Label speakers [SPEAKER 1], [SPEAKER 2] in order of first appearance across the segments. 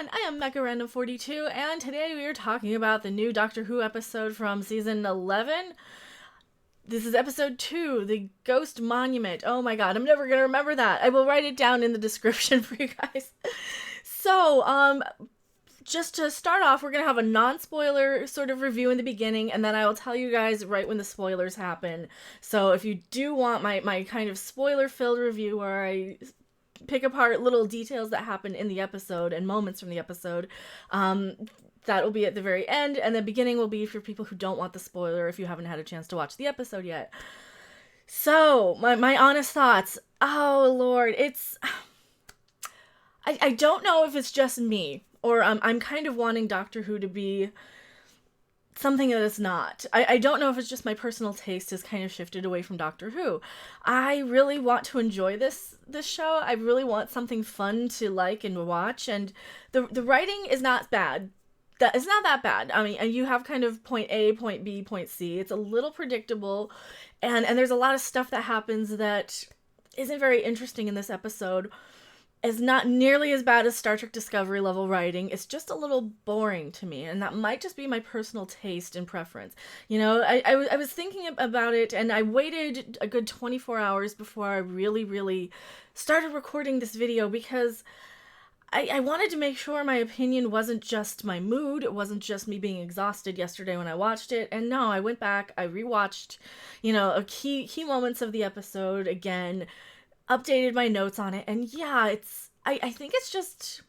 [SPEAKER 1] everyone, I am Mecha42, and today we are talking about the new Doctor Who episode from season 11. This is episode 2, The Ghost Monument. Oh my god, I'm never gonna remember that. I will write it down in the description for you guys. So, just to start off, we're gonna have a non-spoiler sort of review in the beginning, and then I will tell you guys right when the spoilers happen. So if you do want my kind of spoiler-filled review where I pick apart little details that happen in the episode and moments from the episode, that will be at the very end, and the beginning will be for people who don't want the spoiler if you haven't had a chance to watch the episode yet. So, my honest thoughts. Oh, Lord, it's... I don't know if it's just me, or I'm kind of wanting Doctor Who to be something that it's not. I don't know if it's just my personal taste has kind of shifted away from Doctor Who. I really want to enjoy this show. I really want something fun to like and watch, and the writing is not bad. It's not that bad. I mean, you have kind of point A, point B, point C. It's a little predictable, and there's a lot of stuff that happens that isn't very interesting in this episode. It's not nearly as bad as Star Trek Discovery level writing. It's just a little boring to me, and that might just be my personal taste and preference. You know, I was thinking about it, and I waited a good 24 hours before I really started recording this video, because I wanted to make sure my opinion wasn't just my mood. It wasn't just me being exhausted yesterday when I watched it. And no, I went back, I rewatched, a key moments of the episode again, updated my notes on it, and yeah, I think it's just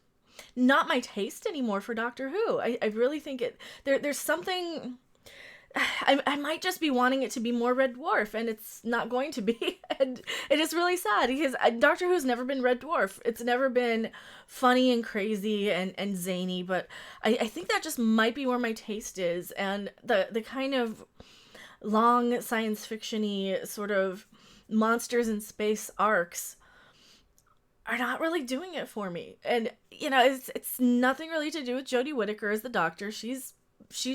[SPEAKER 1] not my taste anymore for Doctor Who. I really think there's something... I might just be wanting it to be more Red Dwarf, and it's not going to be, and it is really sad, because Doctor Who's never been Red Dwarf. It's never been funny and crazy and zany, but I think that just might be where my taste is, and the kind of long science fiction-y sort of monsters in space arcs are not really doing it for me. And it's nothing really to do with Jodie Whittaker as the Doctor. She's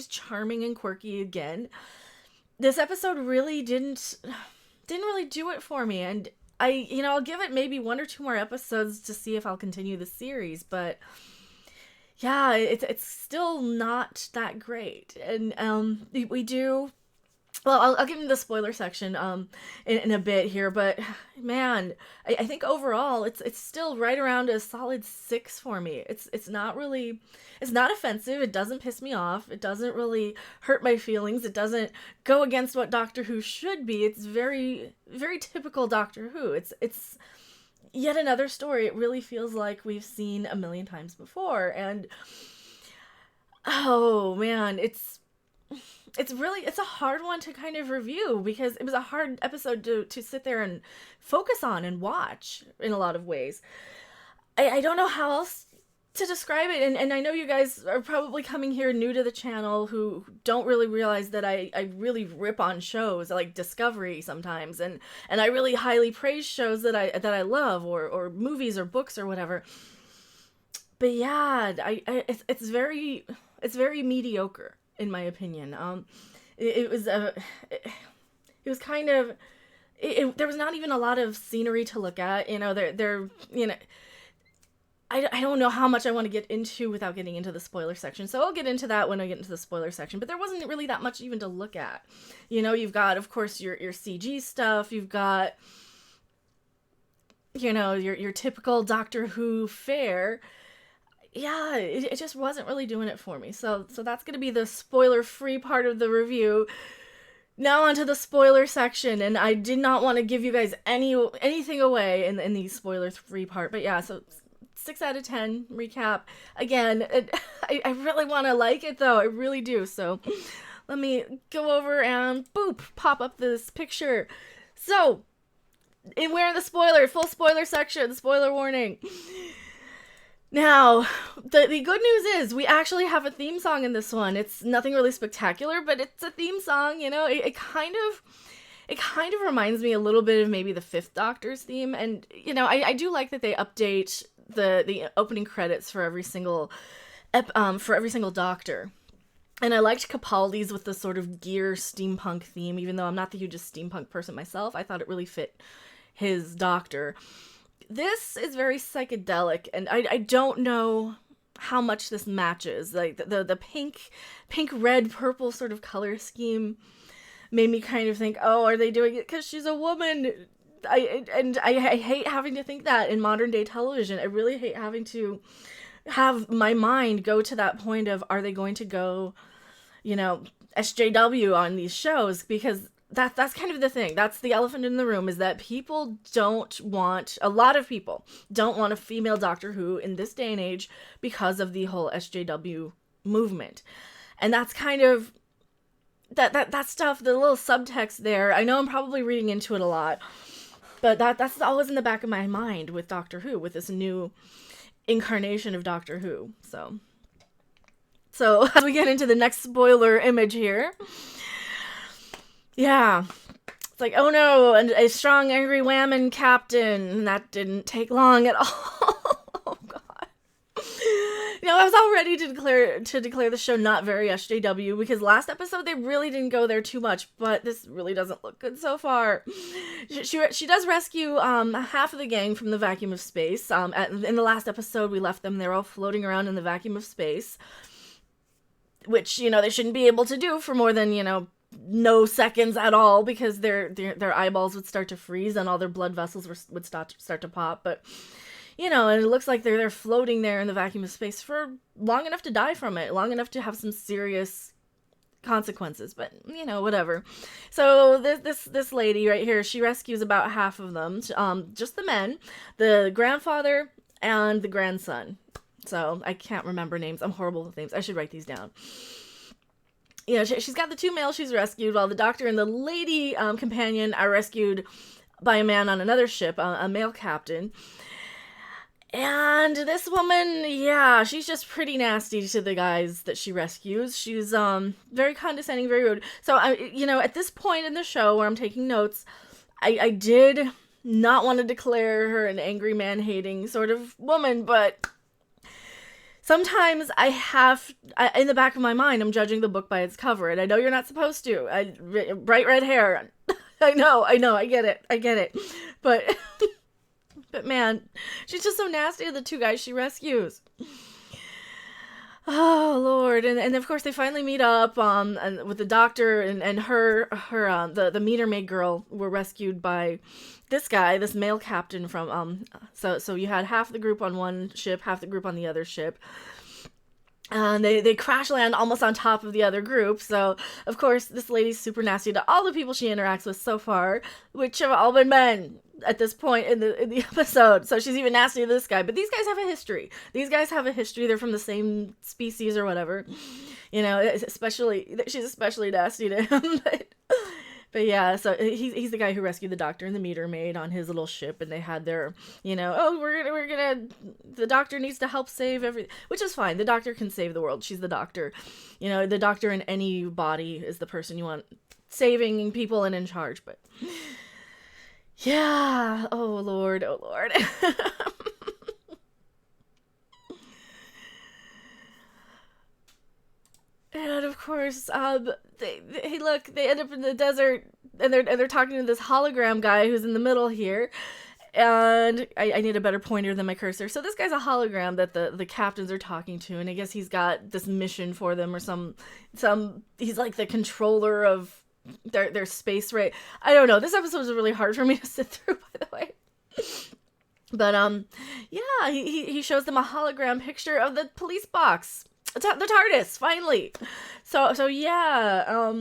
[SPEAKER 1] charming and quirky again. This episode really didn't really do it for me, and I'll give it maybe 1 or 2 more episodes to see if I'll continue the series, but yeah, it's still not that great. And we do... Well, I'll get into the spoiler section in a bit here, but man, I think overall it's still right around a solid 6 for me. It's not offensive. It doesn't piss me off. It doesn't really hurt my feelings. It doesn't go against what Doctor Who should be. It's very typical Doctor Who. It's yet another story. It really feels like we've seen a million times before, and oh man, it's a hard one to kind of review, because it was a hard episode to sit there and focus on and watch in a lot of ways. I don't know how else to describe it, and I know you guys are probably coming here new to the channel who don't really realize that I really rip on shows like Discovery sometimes, and I really highly praise shows that I love, or movies or books or whatever. But yeah, it's very mediocre, in my opinion. It was kind of, there was not even a lot of scenery to look at. I don't know how much I want to get into without getting into the spoiler section, so I'll get into that when I get into the spoiler section. But there wasn't really that much even to look at. You've got, of course, your CG stuff. You've got, your typical Doctor Who fare. Yeah, it just wasn't really doing it for me. So that's going to be the spoiler-free part of the review. Now onto the spoiler section, and I did not want to give you guys anything away in the spoiler-free part. But yeah, so 6 out of 10 recap. Again, I really want to like it, though. I really do. So let me go over and, boop, pop up this picture. So, we're in the full spoiler section, spoiler warning. Now, the good news is we actually have a theme song in this one. It's nothing really spectacular, but it's a theme song, It kind of reminds me a little bit of maybe the 5th Doctor's theme, and I do like that they update the opening credits for every single Doctor. And I liked Capaldi's with the sort of gear steampunk theme, even though I'm not the hugest steampunk person myself. I thought it really fit his Doctor. This is very psychedelic, and I don't know how much this matches. Like the pink, red, purple sort of color scheme made me kind of think, oh, are they doing it because she's a woman? I hate having to think that in modern day television. I really hate having to have my mind go to that point of, are they going to go, SJW on these shows? Because that's kind of the thing. That's the elephant in the room, is that a lot of people don't want a female Doctor Who in this day and age because of the whole SJW movement. And that's kind of that stuff, the little subtext there. I know I'm probably reading into it a lot, but that's always in the back of my mind with Doctor Who, with this new incarnation of Doctor Who. So as we get into the next spoiler image here, yeah, it's like, oh no, and a strong, angry whammon captain, and that didn't take long at all. Oh god. I was all ready to declare the show not very SJW, because last episode they really didn't go there too much, but this really doesn't look good so far. She does rescue half of the gang from the vacuum of space. In the last episode we left them, they're all floating around in the vacuum of space, which, they shouldn't be able to do for more than, no seconds at all, because their eyeballs would start to freeze and all their blood vessels would start to pop. But and it looks like they're floating there in the vacuum of space for long enough to die from it, long enough to have some serious consequences. But whatever. So this lady right here, she rescues about half of them, just the men, the grandfather and the grandson. So I can't remember names. I'm horrible with names. I should write these down. She's got the two males she's rescued, while the Doctor and the lady companion are rescued by a man on another ship, a male captain. And this woman, yeah, she's just pretty nasty to the guys that she rescues. She's very condescending, very rude. So, at this point in the show where I'm taking notes, I did not want to declare her an angry man-hating sort of woman, but sometimes in the back of my mind, I'm judging the book by its cover, and I know you're not supposed to. Bright red hair. I know, I get it. But, but man, she's just so nasty to the two guys she rescues. Oh, Lord. And of course, they finally meet up with the Doctor and her the meter maid girl were rescued by this guy, this male captain from, so you had half the group on one ship, half the group on the other ship. And they crash land almost on top of the other group. So, of course, this lady's super nasty to all the people she interacts with so far, which have all been men at this point in the episode. So she's even nasty to this guy. But these guys have a history. They're from the same species or whatever. She's especially nasty to him. But yeah, so he's the guy who rescued the Doctor and the meter maid on his little ship, and they had their, the Doctor needs to help save everything, which is fine. The Doctor can save the world. She's the Doctor. The Doctor in any body is the person you want saving people and in charge. But yeah, oh Lord. And of course, they end up in the desert, and they're talking to this hologram guy who's in the middle here. And I need a better pointer than my cursor. So this guy's a hologram that the captains are talking to, and I guess he's got this mission for them, or some he's like the controller of their space race. I don't know. This episode was really hard for me to sit through, by the way. But yeah, he shows them a hologram picture of the police box. The TARDIS, finally. So yeah,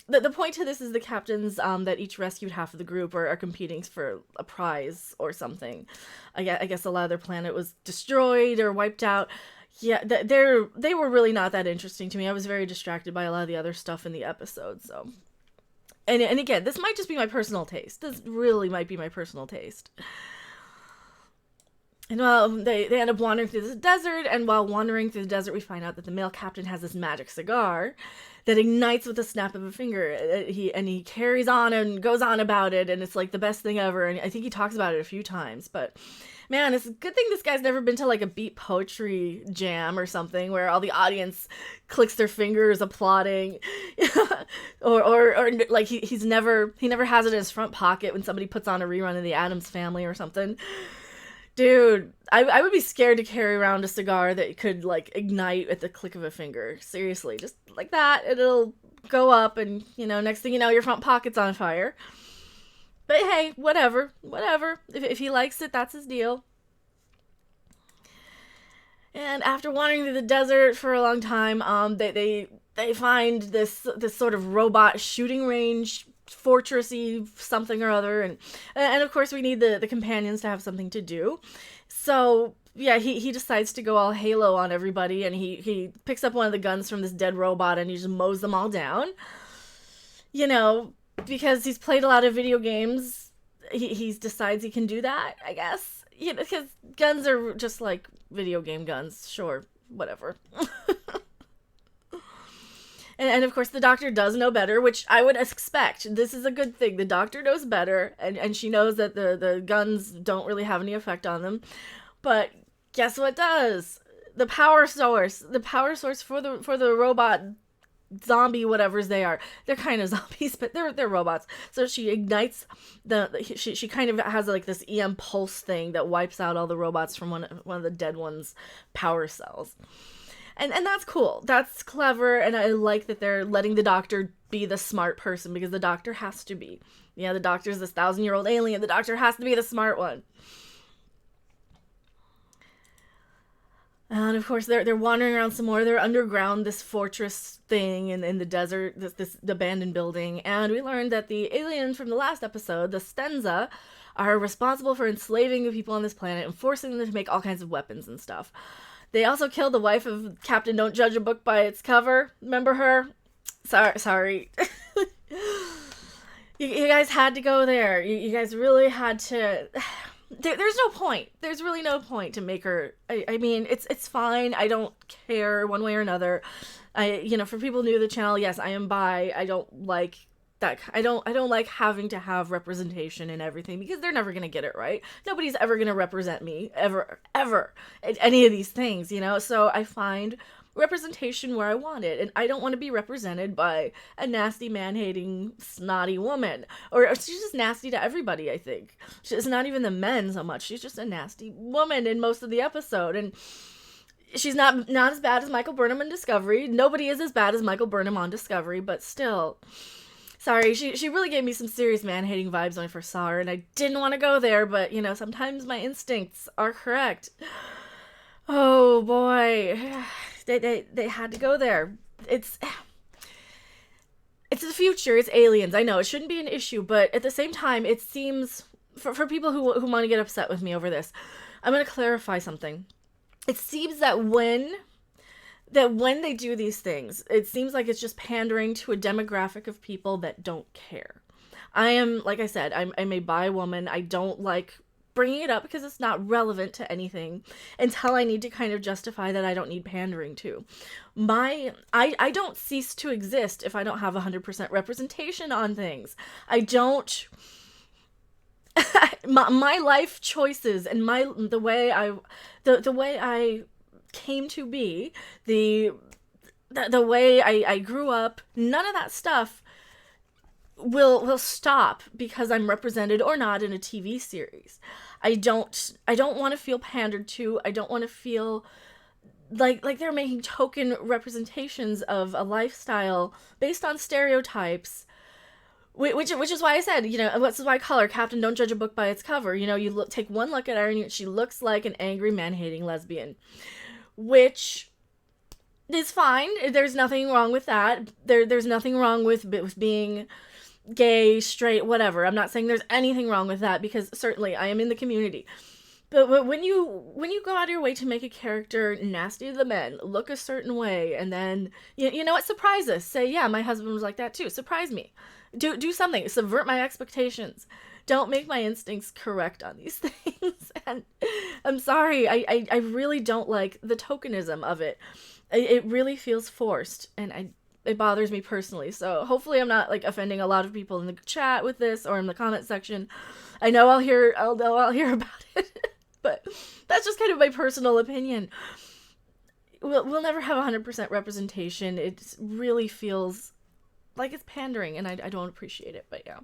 [SPEAKER 1] the point to this is the captains that each rescued half of the group are competing for a prize or something. I guess a lot of their planet was destroyed or wiped out. Yeah, they were really not that interesting to me. I was very distracted by a lot of the other stuff in the episode. So, and again, this might just be my personal taste. This really might be my personal taste. And they end up wandering through the desert, and while wandering through the desert, we find out that the male captain has this magic cigar that ignites with the snap of a finger. He carries on and goes on about it, and it's like the best thing ever. And I think he talks about it a few times. But man, it's a good thing this guy's never been to like a beat poetry jam or something where all the audience clicks their fingers applauding, or like he never has it in his front pocket when somebody puts on a rerun of The Addams Family or something. Dude, I would be scared to carry around a cigar that could, like, ignite at the click of a finger. Seriously, just like that, it'll go up, and, next thing you know, your front pocket's on fire. But hey, whatever. If he likes it, that's his deal. And after wandering through the desert for a long time, they find this sort of robot shooting range, fortressy something or other, and of course we need the companions to have something to do. So yeah, he decides to go all Halo on everybody, and he picks up one of the guns from this dead robot and he just mows them all down. Because he's played a lot of video games, he decides he can do that, I guess. Because guns are just like video game guns. Sure, whatever. and of course, the doctor does know better, which I would expect. This is a good thing. The doctor knows better, and she knows that the guns don't really have any effect on them. But guess what does? The power source. The power source for the robot zombie whatevers they are. They're kind of zombies, but they're robots. So she ignites she kind of has like this EM pulse thing that wipes out all the robots from one of the dead ones' power cells. And that's cool. That's clever, and I like that they're letting the doctor be the smart person, because the doctor has to be. Yeah, the doctor's this 1,000-year-old alien. The doctor has to be the smart one. And of course, they're wandering around some more. They're underground, this fortress thing in the desert, this abandoned building. And we learned that the aliens from the last episode, the Stenza, are responsible for enslaving the people on this planet and forcing them to make all kinds of weapons and stuff. They also killed the wife of Captain Don't Judge a Book by its cover. Remember her? Sorry. You guys had to go there. You guys really had to... There's no point. There's really no point to make her... I mean, it's fine. I don't care one way or another. For people new to the channel, yes, I am bi. I don't like that. I don't like having to have representation in everything, because they're never gonna get it right. Nobody's ever gonna represent me ever at any of these things, So I find representation where I want it, and I don't want to be represented by a nasty, man-hating, snotty woman. Or she's just nasty to everybody, I think. She's not even the men so much. She's just a nasty woman in most of the episode, and she's not as bad as Michael Burnham in Discovery. Nobody is as bad as Michael Burnham on Discovery, but still... Sorry, she really gave me some serious man-hating vibes when I first saw her, and I didn't want to go there, but, sometimes my instincts are correct. Oh, boy. They had to go there. It's the future. It's aliens. I know it shouldn't be an issue, but at the same time, it seems for people who want to get upset with me over this, I'm going to clarify something. It seems that when they do these things, it seems like it's just pandering to a demographic of people that don't care. I am, like I said, I'm a bi woman. I don't like bringing it up because it's not relevant to anything until I need to kind of justify that I don't need pandering to. I don't cease to exist if I don't have 100% representation on things. I don't... my life choices and the way I came to be, the way I grew up, none of that stuff will stop because I'm represented or not in a TV series. I don't want to feel pandered to. I don't want to feel like they're making token representations of a lifestyle based on stereotypes. Which is why I said, what's why I call her Captain Don't Judge a Book by its cover. You take one look at her and she looks like an angry, man-hating lesbian. Which is fine. There's nothing wrong with that. There's nothing wrong with being gay, straight, whatever. I'm not saying there's anything wrong with that, because certainly I am in the community. But when you go out of your way to make a character nasty to the men, look a certain way, and then, you know what, surprise us. Say, yeah, my husband was like that too. Surprise me. Do something. Subvert my expectations. Don't make my instincts correct on these things. And I'm sorry, I really don't like the tokenism of it. It really feels forced, and it bothers me personally. So hopefully I'm not offending a lot of people in the chat with this or in the comment section. I know I'll hear about it, but that's just kind of my personal opinion. We'll never have 100% representation. It really feels like it's pandering, and I don't appreciate it, but yeah.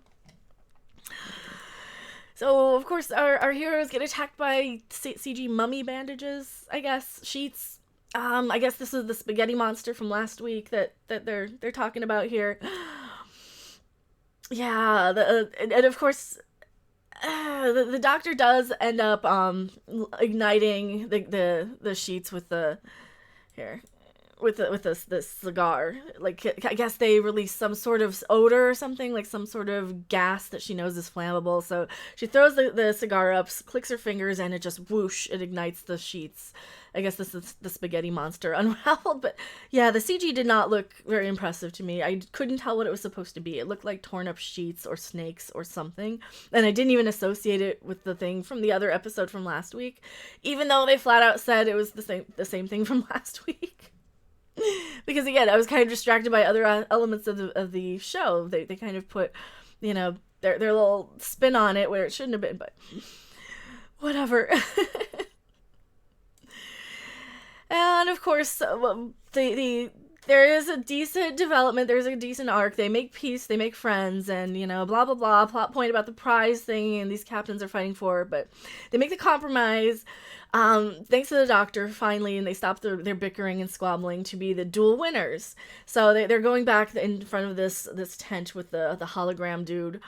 [SPEAKER 1] So, of course, our heroes get attacked by CG mummy bandages, I guess, sheets. I guess this is the spaghetti monster from last week that they're talking about here. Yeah, and of course, the doctor does end up igniting the sheets with the here with this cigar. Like, I guess they release some sort of odor or something, like some sort of gas that she knows is flammable. So she throws the cigar up, clicks her fingers, and it just whoosh, it ignites the sheets. I guess this is the spaghetti monster unraveled. But yeah, the CG did not look very impressive to me. I couldn't tell what it was supposed to be. It looked like torn up sheets or snakes or something. And I didn't even associate it with the thing from the other episode from last week, even though they flat out said it was the same thing from last week. Because again, I was kind of distracted by other elements of the show. They kind of put, their little spin on it where it shouldn't have been, but whatever. And of course, there is a decent development. There's a decent arc. They make peace. They make friends, and blah blah blah. Plot point about the prize thing, and these captains are fighting for. But they make the compromise. Thanks to the doctor, finally, and they stop their bickering and squabbling to be the dual winners. So they're going back in front of this tent with the hologram dude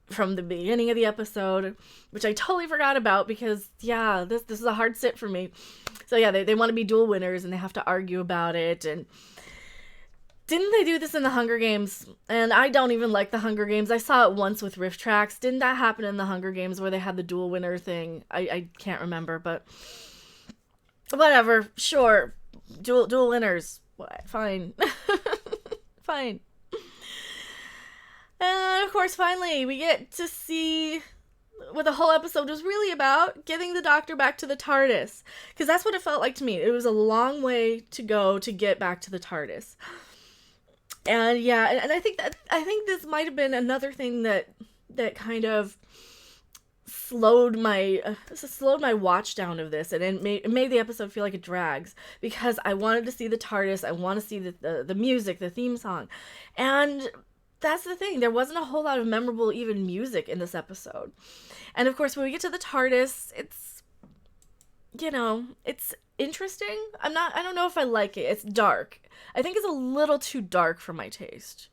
[SPEAKER 1] from the beginning of the episode, which I totally forgot about because, yeah, this is a hard sit for me. So yeah, they want to be dual winners, and they have to argue about it. And didn't they do this in the Hunger Games? And I don't even like the Hunger Games. I saw it once with Rift Tracks. Didn't that happen in the Hunger Games where they had the dual winner thing? I can't remember, but whatever. Sure. Dual winners. Fine. Fine. And of course, finally, we get to see what the whole episode was really about, getting the doctor back to the TARDIS. Because that's what it felt like to me. It was a long way to go to get back to the TARDIS. And yeah, and I think this might have been another thing that kind of slowed my watch down of this, and it made the episode feel like it drags, because I wanted to see the TARDIS, I want to see the music, the theme song, and that's the thing. There wasn't a whole lot of memorable even music in this episode. And of course, when we get to the TARDIS, it's interesting. I don't know if I like it. It's dark. I think it's a little too dark for my taste.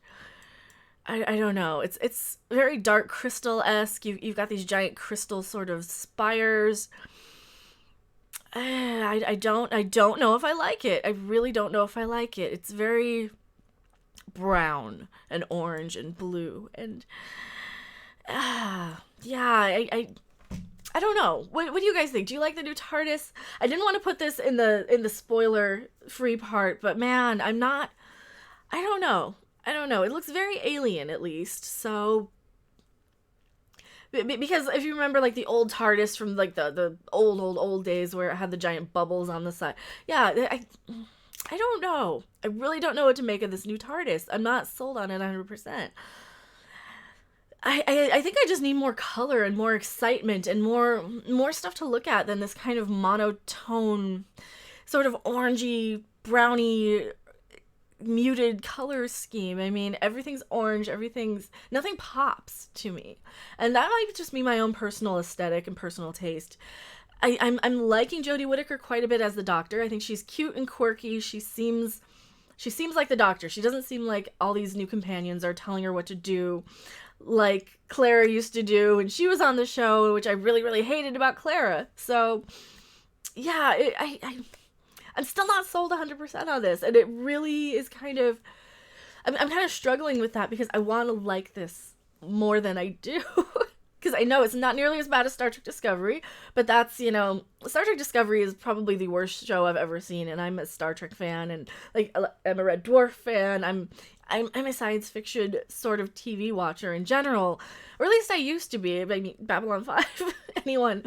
[SPEAKER 1] I don't know. It's very dark crystal-esque. You've got these giant crystal sort of spires. I don't know if I like it. I really don't know if I like it. It's very brown and orange and blue, and yeah, I don't know. What do you guys think? Do you like the new TARDIS? I didn't want to put this in the spoiler free part, but man, I don't know. It looks very alien, at least. So because if you remember, like, the old TARDIS from like the old days where it had the giant bubbles on the side, yeah, I don't know. I really don't know what to make of this new TARDIS. I'm not sold on it 100%. I think I just need more color and more excitement and more stuff to look at than this kind of monotone, sort of orangey, browny, muted color scheme. I mean, everything's orange, nothing pops to me. And that might just be my own personal aesthetic and personal taste. I'm liking Jodie Whittaker quite a bit as the Doctor. I think she's cute and quirky. She seems like the Doctor. She doesn't seem like all these new companions are telling her what to do, like Clara used to do when she was on the show, which I really, really hated about Clara. So, yeah, I'm still not sold 100% on this, and it really is kind of... I'm kind of struggling with that because I want to like this more than I do. Because I know it's not nearly as bad as Star Trek Discovery, but that's, Star Trek Discovery is probably the worst show I've ever seen, and I'm a Star Trek fan, and like I'm a Red Dwarf fan. I'm a science fiction sort of TV watcher in general, or at least I used to be. I mean, Babylon 5, anyone.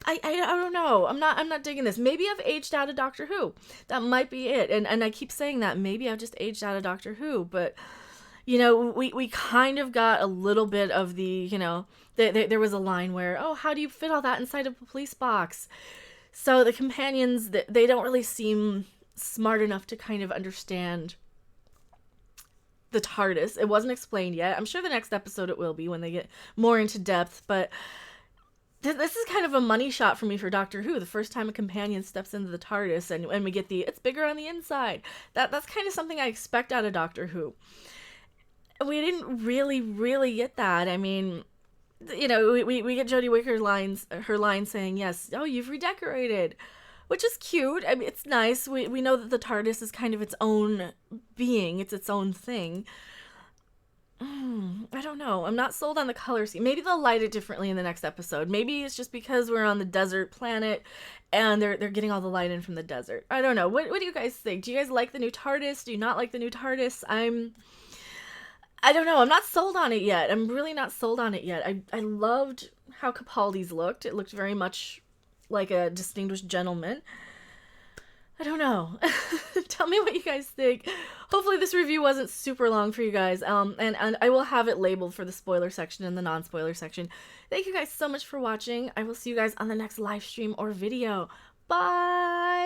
[SPEAKER 1] I don't know. I'm not digging this. Maybe I've aged out of Doctor Who. That might be it. And I keep saying that. Maybe I've just aged out of Doctor Who, but we kind of got a little bit of the, there was a line where, oh, how do you fit all that inside of a police box? So the companions, they don't really seem smart enough to kind of understand the TARDIS. It wasn't explained yet. I'm sure the next episode it will be when they get more into depth, but This is kind of a money shot for me for Doctor Who. The first time a companion steps into the TARDIS and we get the it's bigger on the inside. That's kind of something I expect out of Doctor Who. We didn't really get that. I mean, we get Jodie Whittaker's her line saying, yes, oh, you've redecorated, which is cute. I mean, it's nice. We know that the TARDIS is kind of its own being. It's its own thing. I don't know. I'm not sold on the color scheme. Maybe they'll light it differently in the next episode. Maybe it's just because we're on the desert planet and they're getting all the light in from the desert. I don't know. What do you guys think? Do you guys like the new TARDIS? Do you not like the new TARDIS? I don't know. I'm not sold on it yet. I'm really not sold on it yet. I loved how Capaldi's looked. It looked very much like a distinguished gentleman. I don't know. Tell me what you guys think. Hopefully this review wasn't super long for you guys. And I will have it labeled for the spoiler section and the non-spoiler section. Thank you guys so much for watching. I will see you guys on the next live stream or video. Bye!